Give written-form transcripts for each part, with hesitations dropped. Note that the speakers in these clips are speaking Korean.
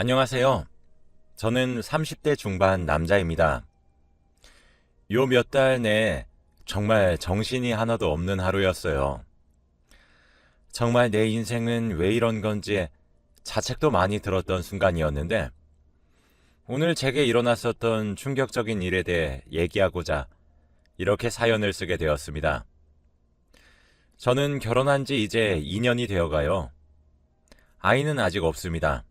안녕하세요. 저는 30대 중반 남자입니다. 요 몇 달 내에 정말 정신이 하나도 없는 하루였어요. 정말 내 인생은 왜 이런 건지 자책도 많이 들었던 순간이었는데 오늘 제게 일어났었던 충격적인 일에 대해 얘기하고자 이렇게 사연을 쓰게 되었습니다. 저는 결혼한 지 이제 2년이 되어가요. 아이는 아직 없습니다.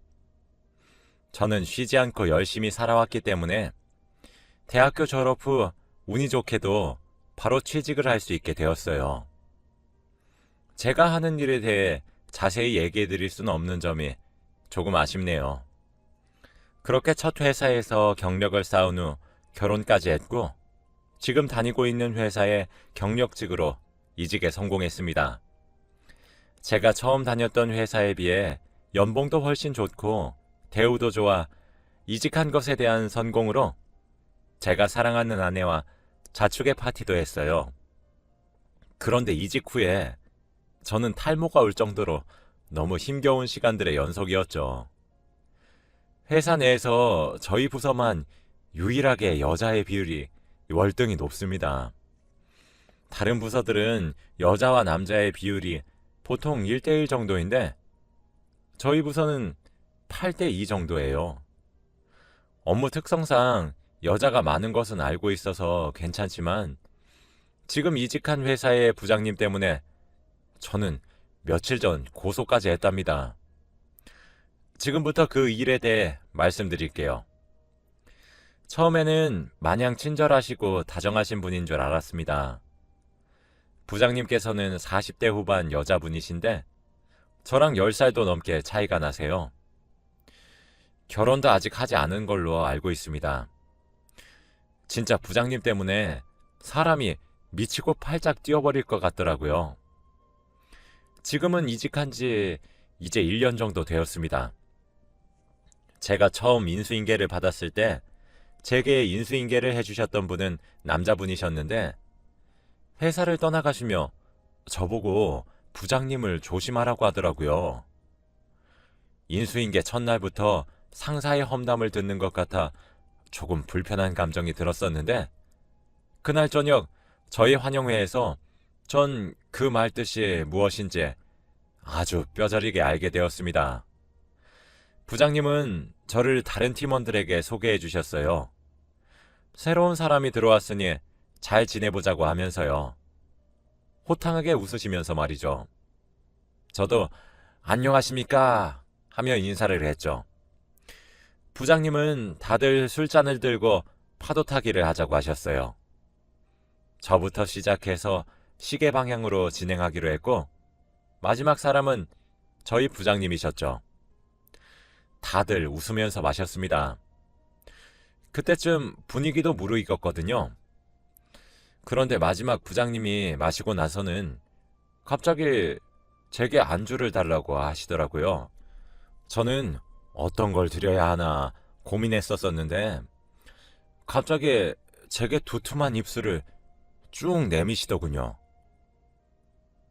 저는 쉬지 않고 열심히 살아왔기 때문에 대학교 졸업 후 운이 좋게도 바로 취직을 할 수 있게 되었어요. 제가 하는 일에 대해 자세히 얘기해 드릴 수는 없는 점이 조금 아쉽네요. 그렇게 첫 회사에서 경력을 쌓은 후 결혼까지 했고 지금 다니고 있는 회사의 경력직으로 이직에 성공했습니다. 제가 처음 다녔던 회사에 비해 연봉도 훨씬 좋고 대우도 좋아 이직한 것에 대한 선공으로 제가 사랑하는 아내와 자축의 파티도 했어요. 그런데 이직 후에 저는 탈모가 올 정도로 너무 힘겨운 시간들의 연속이었죠. 회사 내에서 저희 부서만 유일하게 여자의 비율이 월등히 높습니다. 다른 부서들은 여자와 남자의 비율이 보통 1대1 정도인데 저희 부서는 8대2 정도예요. 업무 특성상 여자가 많은 것은 알고 있어서 괜찮지만 지금 이직한 회사의 부장님 때문에 저는 며칠 전 고소까지 했답니다. 지금부터 그 일에 대해 말씀드릴게요. 처음에는 마냥 친절하시고 다정하신 분인 줄 알았습니다. 부장님께서는 40대 후반 여자분이신데 저랑 10살도 넘게 차이가 나세요. 결혼도 아직 하지 않은 걸로 알고 있습니다. 진짜 부장님 때문에 사람이 미치고 팔짝 뛰어버릴 것 같더라고요. 지금은 이직한 지 이제 1년 정도 되었습니다. 제가 처음 인수인계를 받았을 때 제게 인수인계를 해주셨던 분은 남자분이셨는데 회사를 떠나가시며 저보고 부장님을 조심하라고 하더라고요. 인수인계 첫날부터 상사의 험담을 듣는 것 같아 조금 불편한 감정이 들었었는데 그날 저녁 저희 환영회에서 전 그 말 뜻이 무엇인지 아주 뼈저리게 알게 되었습니다. 부장님은 저를 다른 팀원들에게 소개해 주셨어요. 새로운 사람이 들어왔으니 잘 지내보자고 하면서요. 호탕하게 웃으시면서 말이죠. 저도 안녕하십니까 하며 인사를 했죠. 부장님은 다들 술잔을 들고 파도 타기를 하자고 하셨어요. 저부터 시작해서 시계 방향으로 진행하기로 했고 마지막 사람은 저희 부장님이셨죠. 다들 웃으면서 마셨습니다. 그때쯤 분위기도 무르익었거든요. 그런데 마지막 부장님이 마시고 나서는 갑자기 제게 안주를 달라고 하시더라고요. 저는 어떤 걸 드려야 하나 고민했었었는데 갑자기 제게 두툼한 입술을 쭉 내미시더군요.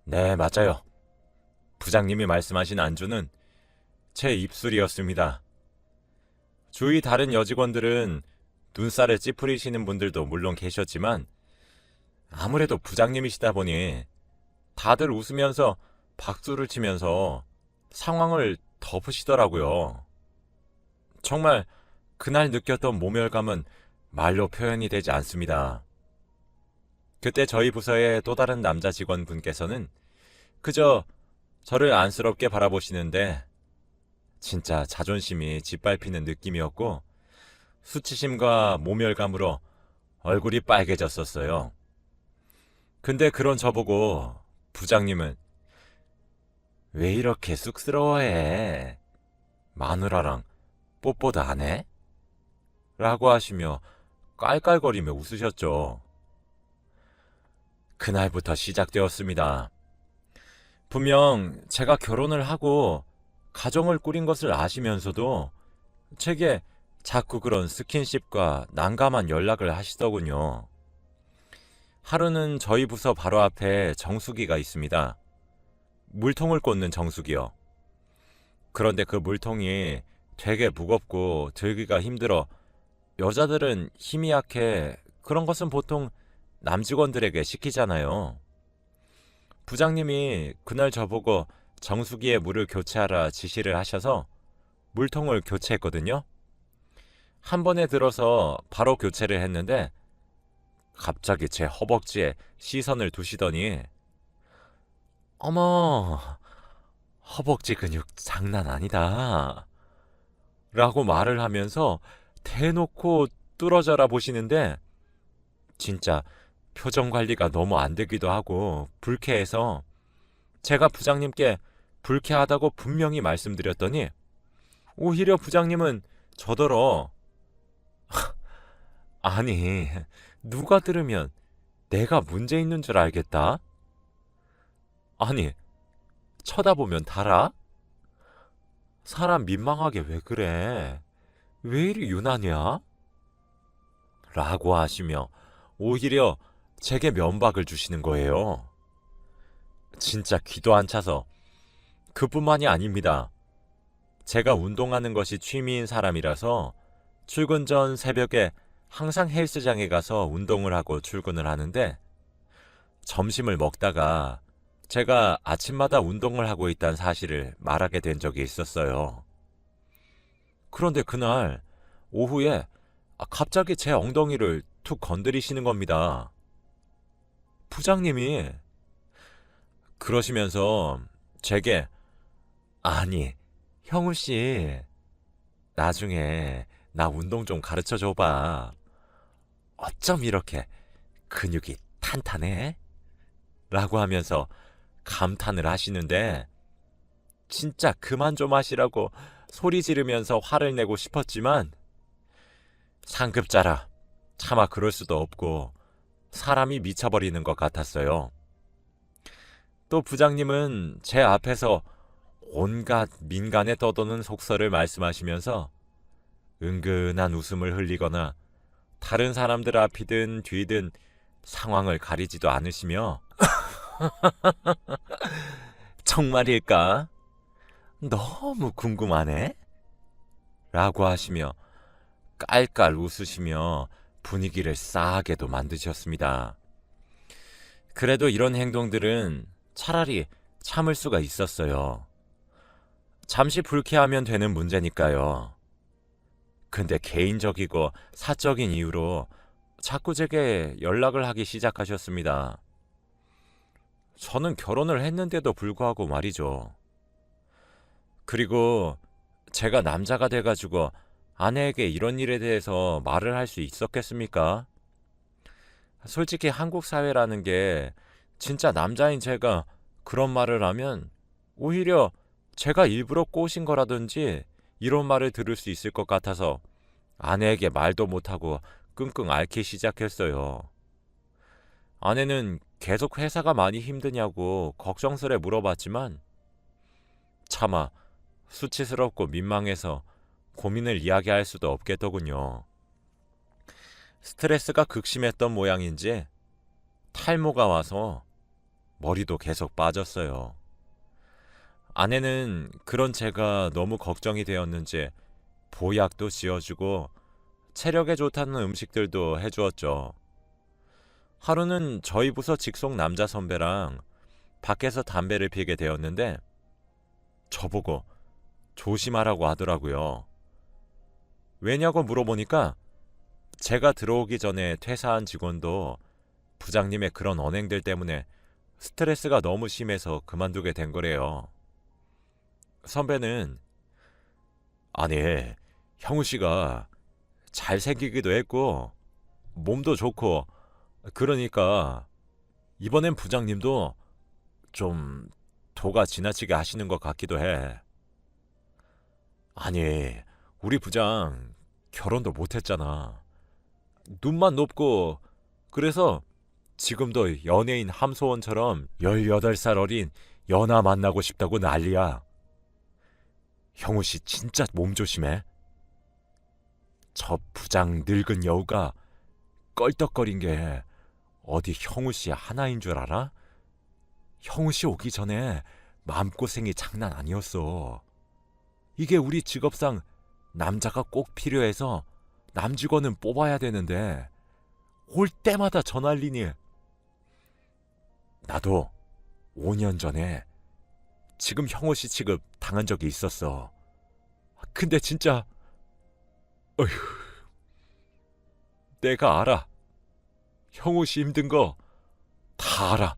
네, 맞아요. 부장님이 말씀하신 안주는 제 입술이었습니다. 주위 다른 여직원들은 눈살을 찌푸리시는 분들도 물론 계셨지만 아무래도 부장님이시다 보니 다들 웃으면서 박수를 치면서 상황을 덮으시더라고요. 정말 그날 느꼈던 모멸감은 말로 표현이 되지 않습니다. 그때 저희 부서의 또 다른 남자 직원분께서는 그저 저를 안쓰럽게 바라보시는데 진짜 자존심이 짓밟히는 느낌이었고 수치심과 모멸감으로 얼굴이 빨개졌었어요. 근데 그런 저보고 부장님은 왜 이렇게 쑥스러워해? 마누라랑 뽀뽀도 안 해? 라고 하시며 깔깔거리며 웃으셨죠. 그날부터 시작되었습니다. 분명 제가 결혼을 하고 가정을 꾸린 것을 아시면서도 제게 자꾸 그런 스킨십과 난감한 연락을 하시더군요. 하루는 저희 부서 바로 앞에 정수기가 있습니다. 물통을 꽂는 정수기요. 그런데 그 물통이 되게 무겁고 들기가 힘들어. 여자들은 힘이 약해. 그런 것은 보통 남직원들에게 시키잖아요. 부장님이 그날 저보고 정수기에 물을 교체하라 지시를 하셔서 물통을 교체했거든요. 한 번에 들어서 바로 교체를 했는데 갑자기 제 허벅지에 시선을 두시더니 어머, 허벅지 근육 장난 아니다 라고 말을 하면서 대놓고 뚫어져라 보시는데 진짜 표정 관리가 너무 안 되기도 하고 불쾌해서 제가 부장님께 불쾌하다고 분명히 말씀드렸더니 오히려 부장님은 저더러 아니 누가 들으면 내가 문제 있는 줄 알겠다? 아니 쳐다보면 달아? 사람 민망하게 왜 그래? 왜 이리 유난이야? 라고 하시며 오히려 제게 면박을 주시는 거예요. 진짜 기도 안 차서 그뿐만이 아닙니다. 제가 운동하는 것이 취미인 사람이라서 출근 전 새벽에 항상 헬스장에 가서 운동을 하고 출근을 하는데 점심을 먹다가 제가 아침마다 운동을 하고 있다는 사실을 말하게 된 적이 있었어요. 그런데 그날 오후에 갑자기 제 엉덩이를 툭 건드리시는 겁니다. 부장님이 그러시면서 제게 아니 형우 씨 나중에 나 운동 좀 가르쳐 줘봐. 어쩜 이렇게 근육이 탄탄해? 라고 하면서 감탄을 하시는데 진짜 그만 좀 하시라고 소리 지르면서 화를 내고 싶었지만 상급자라 차마 그럴 수도 없고 사람이 미쳐버리는 것 같았어요. 또 부장님은 제 앞에서 온갖 민간에 떠도는 속설을 말씀하시면서 은근한 웃음을 흘리거나 다른 사람들 앞이든 뒤든 상황을 가리지도 않으시며 정말일까? 너무 궁금하네? 라고 하시며 깔깔 웃으시며 분위기를 싸하게도 만드셨습니다. 그래도 이런 행동들은 차라리 참을 수가 있었어요. 잠시 불쾌하면 되는 문제니까요. 근데 개인적이고 사적인 이유로 자꾸 제게 연락을 하기 시작하셨습니다. 저는 결혼을 했는데도 불구하고 말이죠. 그리고 제가 남자가 돼가지고 아내에게 이런 일에 대해서 말을 할 수 있었겠습니까? 솔직히 한국 사회라는 게 진짜 남자인 제가 그런 말을 하면 오히려 제가 일부러 꼬신 거라든지 이런 말을 들을 수 있을 것 같아서 아내에게 말도 못하고 끙끙 앓기 시작했어요. 아내는 계속 회사가 많이 힘드냐고 걱정스레 물어봤지만 차마 수치스럽고 민망해서 고민을 이야기할 수도 없겠더군요. 스트레스가 극심했던 모양인지 탈모가 와서 머리도 계속 빠졌어요. 아내는 그런 제가 너무 걱정이 되었는지 보약도 지어주고 체력에 좋다는 음식들도 해주었죠. 하루는 저희 부서 직속 남자 선배랑 밖에서 담배를 피게 되었는데 저보고 조심하라고 하더라고요. 왜냐고 물어보니까 제가 들어오기 전에 퇴사한 직원도 부장님의 그런 언행들 때문에 스트레스가 너무 심해서 그만두게 된 거래요. 선배는 아니 형우 씨가 잘생기기도 했고 몸도 좋고 그러니까 이번엔 부장님도 좀 도가 지나치게 하시는 것 같기도 해. 아니 우리 부장 결혼도 못했잖아. 눈만 높고 그래서 지금도 연예인 함소원처럼 18살 어린 연하 만나고 싶다고 난리야. 형우 씨 진짜 몸 조심해. 저 부장 늙은 여우가 껄떡거린 게 어디 형우 씨 하나인 줄 알아? 형우 씨 오기 전에 마음고생이 장난 아니었어. 이게 우리 직업상 남자가 꼭 필요해서 남직원은 뽑아야 되는데 올 때마다 전화리니. 나도 5년 전에 지금 형호 씨 취급 당한 적이 있었어. 근데 진짜 어휴, 내가 알아. 형호 씨 힘든 거 다 알아.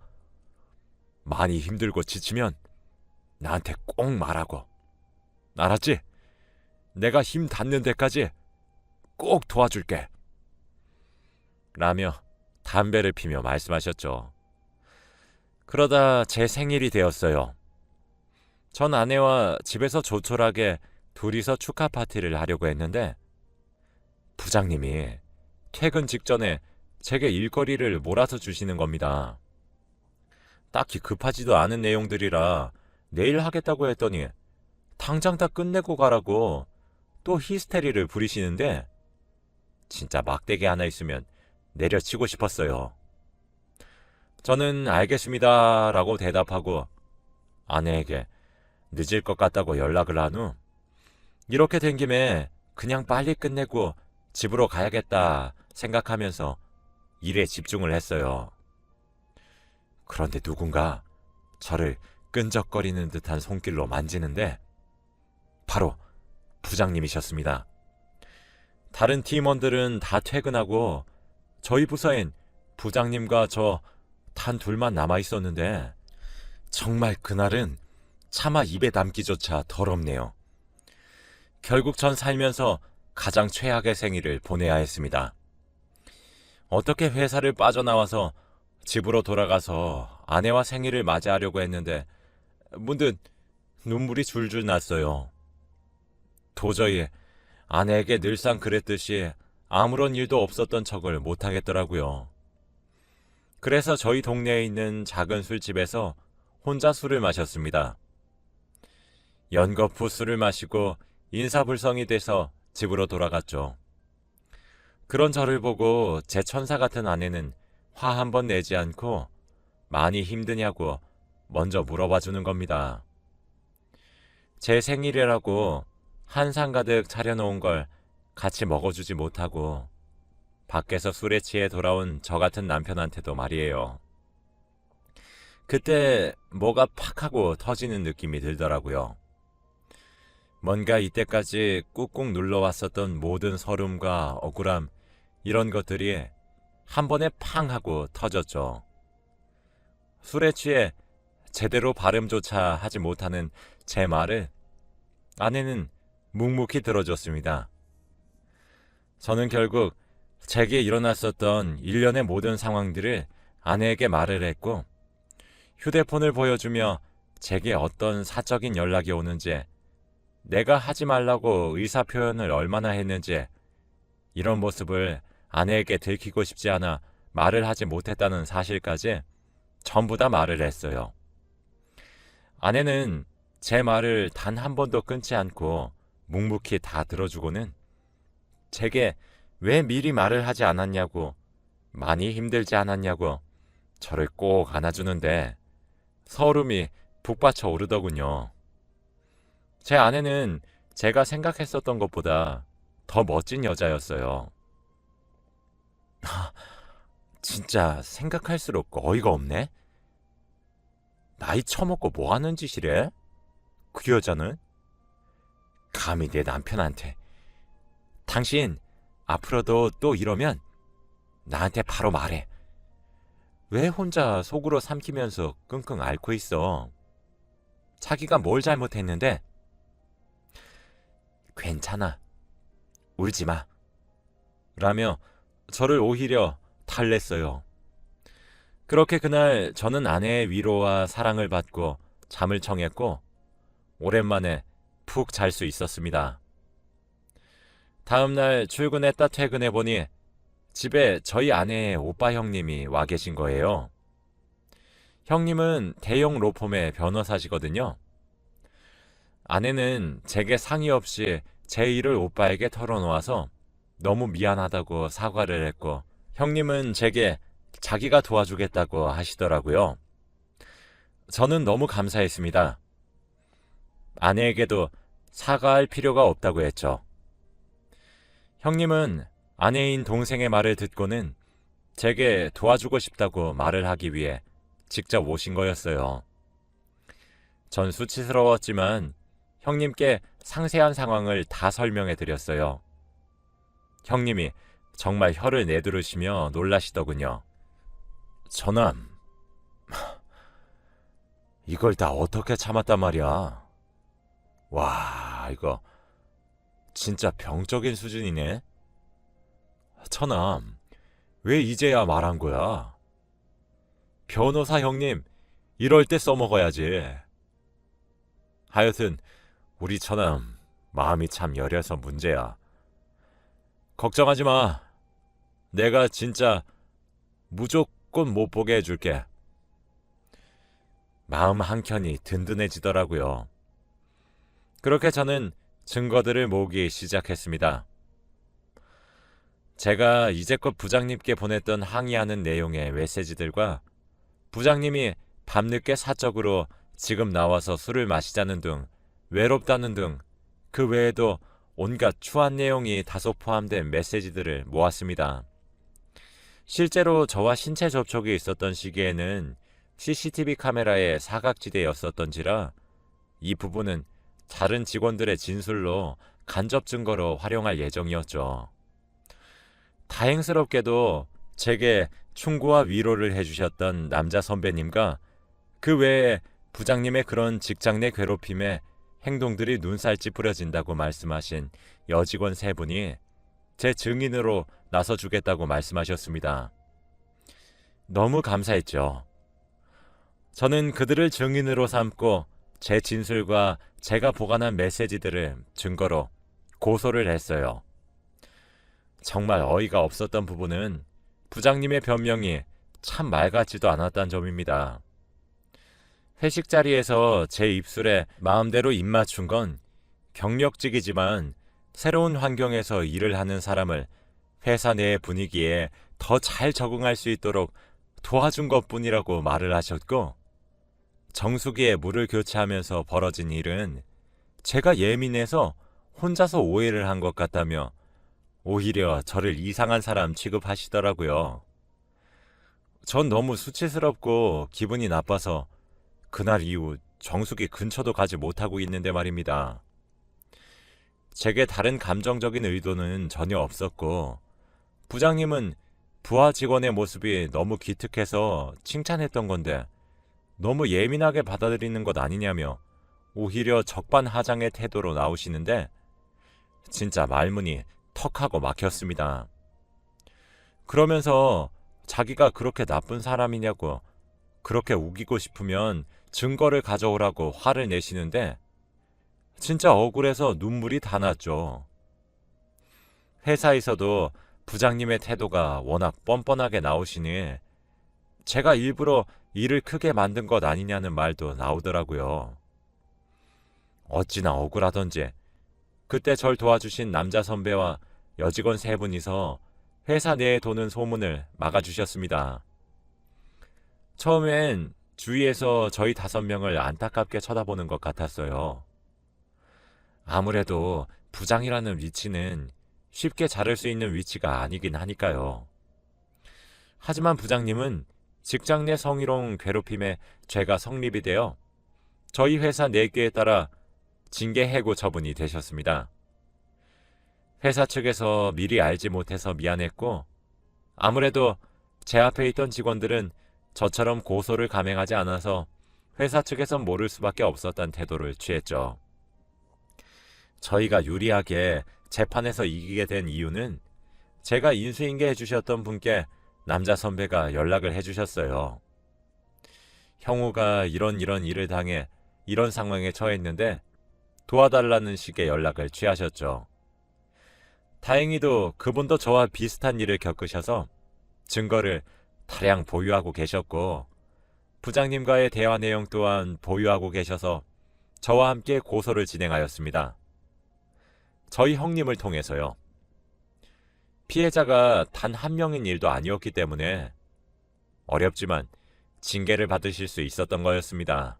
많이 힘들고 지치면 나한테 꼭 말하고. 알았지? 내가 힘 닿는 데까지 꼭 도와줄게. 라며 담배를 피며 말씀하셨죠. 그러다 제 생일이 되었어요. 전 아내와 집에서 조촐하게 둘이서 축하 파티를 하려고 했는데 부장님이 퇴근 직전에 제게 일거리를 몰아서 주시는 겁니다. 딱히 급하지도 않은 내용들이라 내일 하겠다고 했더니 당장 다 끝내고 가라고 또 히스테리를 부리시는데 진짜 막대기 하나 있으면 내려치고 싶었어요. 저는 알겠습니다 라고 대답하고 아내에게 늦을 것 같다고 연락을 한 후 이렇게 된 김에 그냥 빨리 끝내고 집으로 가야겠다 생각하면서 일에 집중을 했어요. 그런데 누군가 저를 끈적거리는 듯한 손길로 만지는데 바로 부장님이셨습니다. 다른 팀원들은 다 퇴근하고 저희 부서엔 부장님과 저 단 둘만 남아 있었는데 정말 그날은 차마 입에 담기조차 더럽네요. 결국 전 살면서 가장 최악의 생일을 보내야 했습니다. 어떻게 회사를 빠져나와서 집으로 돌아가서 아내와 생일을 맞이하려고 했는데 문득 눈물이 줄줄 났어요. 도저히 아내에게 늘상 그랬듯이 아무런 일도 없었던 척을 못하겠더라고요. 그래서 저희 동네에 있는 작은 술집에서 혼자 술을 마셨습니다. 연거푸 술을 마시고 인사불성이 돼서 집으로 돌아갔죠. 그런 저를 보고 제 천사 같은 아내는 화 한 번 내지 않고 많이 힘드냐고 먼저 물어봐 주는 겁니다. 제 생일이라고 한상 가득 차려놓은 걸 같이 먹어주지 못하고 밖에서 술에 취해 돌아온 저 같은 남편한테도 말이에요. 그때 뭐가 팍 하고 터지는 느낌이 들더라고요. 뭔가 이때까지 꾹꾹 눌러왔었던 모든 서름과 억울함 이런 것들이 한 번에 팡 하고 터졌죠. 술에 취해 제대로 발음조차 하지 못하는 제 말을 아내는 묵묵히 들어줬습니다. 저는 결국 제게 일어났었던 일련의 모든 상황들을 아내에게 말을 했고 휴대폰을 보여주며 제게 어떤 사적인 연락이 오는지 내가 하지 말라고 의사표현을 얼마나 했는지 이런 모습을 아내에게 들키고 싶지 않아 말을 하지 못했다는 사실까지 전부 다 말을 했어요. 아내는 제 말을 단 한 번도 끊지 않고 묵묵히 다 들어주고는 제게 왜 미리 말을 하지 않았냐고 많이 힘들지 않았냐고 저를 꼭 안아주는데 서름이 북받쳐 오르더군요. 제 아내는 제가 생각했었던 것보다 더 멋진 여자였어요. 진짜 생각할수록 어이가 없네. 나이 처먹고 뭐 하는 짓이래? 그 여자는? 감히 내 남편한테. 당신 앞으로도 또 이러면 나한테 바로 말해. 왜 혼자 속으로 삼키면서 끙끙 앓고 있어? 자기가 뭘 잘못했는데? 괜찮아. 울지 마. 라며 저를 오히려 달랬어요. 그렇게 그날 저는 아내의 위로와 사랑을 받고 잠을 청했고 오랜만에 푹 잘 수 있었습니다. 다음 날 출근했다 퇴근해보니 집에 저희 아내의 오빠 형님이 와 계신 거예요. 형님은 대형 로펌의 변호사시거든요. 아내는 제게 상의 없이 제 일을 오빠에게 털어놓아서 너무 미안하다고 사과를 했고 형님은 제게 자기가 도와주겠다고 하시더라고요. 저는 너무 감사했습니다. 아내에게도 사과할 필요가 없다고 했죠. 형님은 아내인 동생의 말을 듣고는 제게 도와주고 싶다고 말을 하기 위해 직접 오신 거였어요. 전 수치스러웠지만 형님께 상세한 상황을 다 설명해 드렸어요. 형님이 정말 혀를 내두르시며 놀라시더군요. 저남, 이걸 다 어떻게 참았단 말이야. 와, 이거 진짜 병적인 수준이네. 처남, 왜 이제야 말한 거야? 변호사 형님, 이럴 때 써먹어야지. 하여튼 우리 처남 마음이 참 여려서 문제야. 걱정하지 마. 내가 진짜 무조건 못 보게 해줄게. 마음 한켠이 든든해지더라고요. 그렇게 저는 증거들을 모으기 시작했습니다. 제가 이제껏 부장님께 보냈던 항의하는 내용의 메시지들과 부장님이 밤늦게 사적으로 지금 나와서 술을 마시자는 등 외롭다는 등 그 외에도 온갖 추한 내용이 다소 포함된 메시지들을 모았습니다. 실제로 저와 신체 접촉이 있었던 시기에는 CCTV 카메라의 사각지대였었던지라 이 부분은 다른 직원들의 진술로 간접 증거로 활용할 예정이었죠. 다행스럽게도 제게 충고와 위로를 해주셨던 남자 선배님과 그 외에 부장님의 그런 직장 내 괴롭힘에 행동들이 눈살찌 부려진다고 말씀하신 여직원 3분이 제 증인으로 나서주겠다고 말씀하셨습니다. 너무 감사했죠. 저는 그들을 증인으로 삼고 제 진술과 제가 보관한 메시지들을 증거로 고소를 했어요. 정말 어이가 없었던 부분은 부장님의 변명이 참 말 같지도 않았다는 점입니다. 회식 자리에서 제 입술에 마음대로 입 맞춘 건 경력직이지만 새로운 환경에서 일을 하는 사람을 회사 내의 분위기에 더 잘 적응할 수 있도록 도와준 것뿐이라고 말을 하셨고, 정수기에 물을 교체하면서 벌어진 일은 제가 예민해서 혼자서 오해를 한 것 같다며 오히려 저를 이상한 사람 취급하시더라고요. 전 너무 수치스럽고 기분이 나빠서 그날 이후 정수기 근처도 가지 못하고 있는데 말입니다. 제게 다른 감정적인 의도는 전혀 없었고, 부장님은 부하 직원의 모습이 너무 기특해서 칭찬했던 건데 너무 예민하게 받아들이는 것 아니냐며 오히려 적반하장의 태도로 나오시는데 진짜 말문이 턱하고 막혔습니다. 그러면서 자기가 그렇게 나쁜 사람이냐고, 그렇게 우기고 싶으면 증거를 가져오라고 화를 내시는데 진짜 억울해서 눈물이 다 났죠. 회사에서도 부장님의 태도가 워낙 뻔뻔하게 나오시니 제가 일부러 일을 크게 만든 것 아니냐는 말도 나오더라고요. 어찌나 억울하던지 그때 절 도와주신 남자 선배와 여직원 3분이서 회사 내에 도는 소문을 막아주셨습니다. 처음엔 주위에서 저희 5명을 안타깝게 쳐다보는 것 같았어요. 아무래도 부장이라는 위치는 쉽게 자를 수 있는 위치가 아니긴 하니까요. 하지만 부장님은 직장 내 성희롱 괴롭힘에 죄가 성립이 되어 저희 회사 4개에 따라 징계 해고 처분이 되셨습니다. 회사 측에서 미리 알지 못해서 미안했고, 아무래도 제 앞에 있던 직원들은 저처럼 고소를 감행하지 않아서 회사 측에선 모를 수밖에 없었다는 태도를 취했죠. 저희가 유리하게 재판에서 이기게 된 이유는 제가 인수인계 해주셨던 분께 남자 선배가 연락을 해주셨어요. 형우가 이런 일을 당해 이런 상황에 처했는데 도와달라는 식의 연락을 취하셨죠. 다행히도 그분도 저와 비슷한 일을 겪으셔서 증거를 다량 보유하고 계셨고, 부장님과의 대화 내용 또한 보유하고 계셔서 저와 함께 고소를 진행하였습니다. 저희 형님을 통해서요. 피해자가 단 한 명인 일도 아니었기 때문에 어렵지만 징계를 받으실 수 있었던 거였습니다.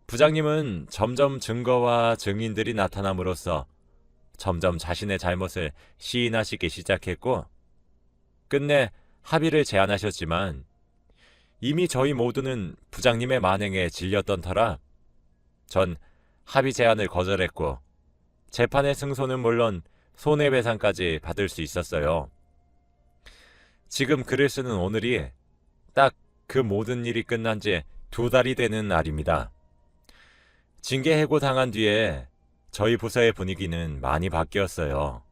부장님은 점점 증거와 증인들이 나타남으로써 점점 자신의 잘못을 시인하시기 시작했고 끝내 합의를 제안하셨지만 이미 저희 모두는 부장님의 만행에 질렸던 터라 전 합의 제안을 거절했고 재판의 승소는 물론 손해배상까지 받을 수 있었어요. 지금 글을 쓰는 오늘이 딱 그 모든 일이 끝난 지 2달이 되는 날입니다. 징계 해고 당한 뒤에 저희 부서의 분위기는 많이 바뀌었어요.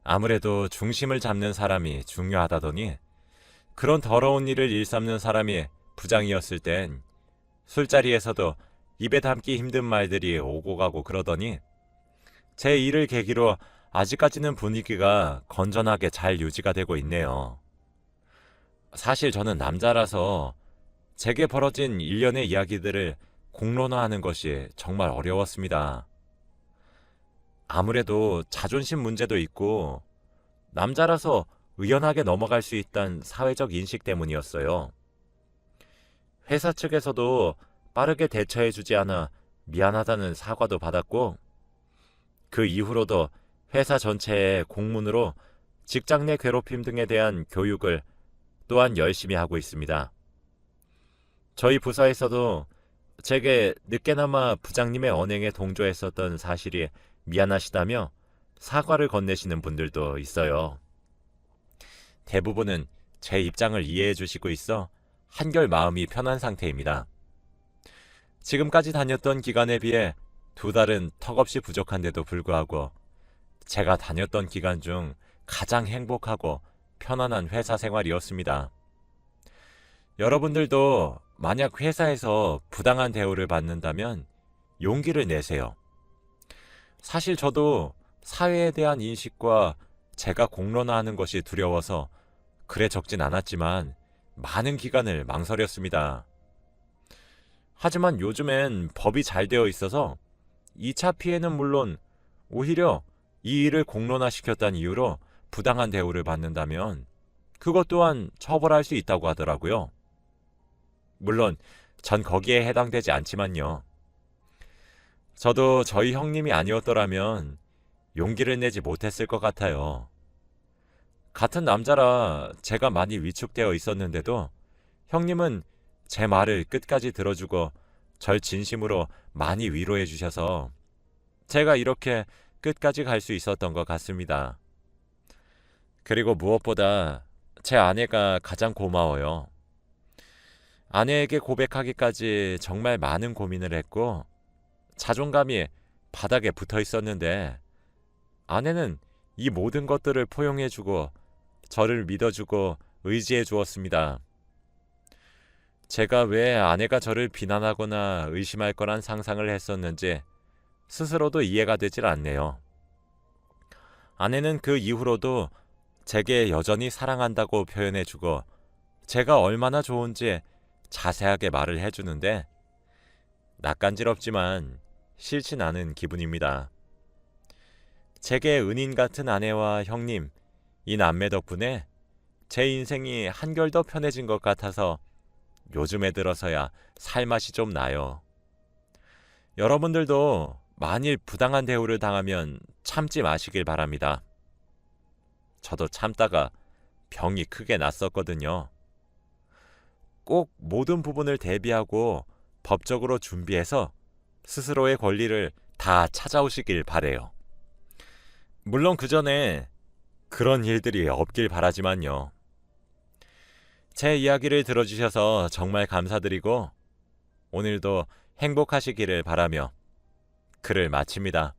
아무래도 중심을 잡는 사람이 중요하다더니 그런 더러운 일을 일삼는 사람이 부장이었을 땐 술자리에서도 입에 담기 힘든 말들이 오고 가고 그러더니 제 일을 계기로 아직까지는 분위기가 건전하게 잘 유지가 되고 있네요. 사실 저는 남자라서 제게 벌어진 일련의 이야기들을 공론화하는 것이 정말 어려웠습니다. 아무래도 자존심 문제도 있고 남자라서 의연하게 넘어갈 수 있다는 사회적 인식 때문이었어요. 회사 측에서도 빠르게 대처해주지 않아 미안하다는 사과도 받았고 그 이후로도 회사 전체의 공문으로 직장 내 괴롭힘 등에 대한 교육을 또한 열심히 하고 있습니다. 저희 부서에서도 제게 늦게나마 부장님의 언행에 동조했었던 사실이 미안하시다며 사과를 건네시는 분들도 있어요. 대부분은 제 입장을 이해해 주시고 있어 한결 마음이 편한 상태입니다. 지금까지 다녔던 기간에 비해 2달은 턱없이 부족한데도 불구하고 제가 다녔던 기간 중 가장 행복하고 편안한 회사 생활이었습니다. 여러분들도 만약 회사에서 부당한 대우를 받는다면 용기를 내세요. 사실 저도 사회에 대한 인식과 제가 공론화하는 것이 두려워서 글에 적진 않았지만 많은 기간을 망설였습니다. 하지만 요즘엔 법이 잘 되어 있어서 2차 피해는 물론 오히려 이 일을 공론화시켰다는 이유로 부당한 대우를 받는다면 그것 또한 처벌할 수 있다고 하더라고요. 물론 전 거기에 해당되지 않지만요. 저도 저희 형님이 아니었더라면 용기를 내지 못했을 것 같아요. 같은 남자라 제가 많이 위축되어 있었는데도 형님은 제 말을 끝까지 들어주고 절 진심으로 많이 위로해 주셔서 제가 이렇게 끝까지 갈 수 있었던 것 같습니다. 그리고 무엇보다 제 아내가 가장 고마워요. 아내에게 고백하기까지 정말 많은 고민을 했고 자존감이 바닥에 붙어 있었는데 아내는 이 모든 것들을 포용해주고 저를 믿어주고 의지해 주었습니다. 제가 왜 아내가 저를 비난하거나 의심할 거란 상상을 했었는지 스스로도 이해가 되질 않네요. 아내는 그 이후로도 제게 여전히 사랑한다고 표현해주고 제가 얼마나 좋은지 자세하게 말을 해주는데 낯간지럽지만 싫진 않은 기분입니다. 제게 은인 같은 아내와 형님, 이 남매 덕분에 제 인생이 한결 더 편해진 것 같아서 요즘에 들어서야 살맛이 좀 나요. 여러분들도 만일 부당한 대우를 당하면 참지 마시길 바랍니다. 저도 참다가 병이 크게 났었거든요. 꼭 모든 부분을 대비하고 법적으로 준비해서 스스로의 권리를 다 찾아오시길 바래요. 물론 그 전에 그런 일들이 없길 바라지만요. 제 이야기를 들어주셔서 정말 감사드리고 오늘도 행복하시기를 바라며 글을 마칩니다.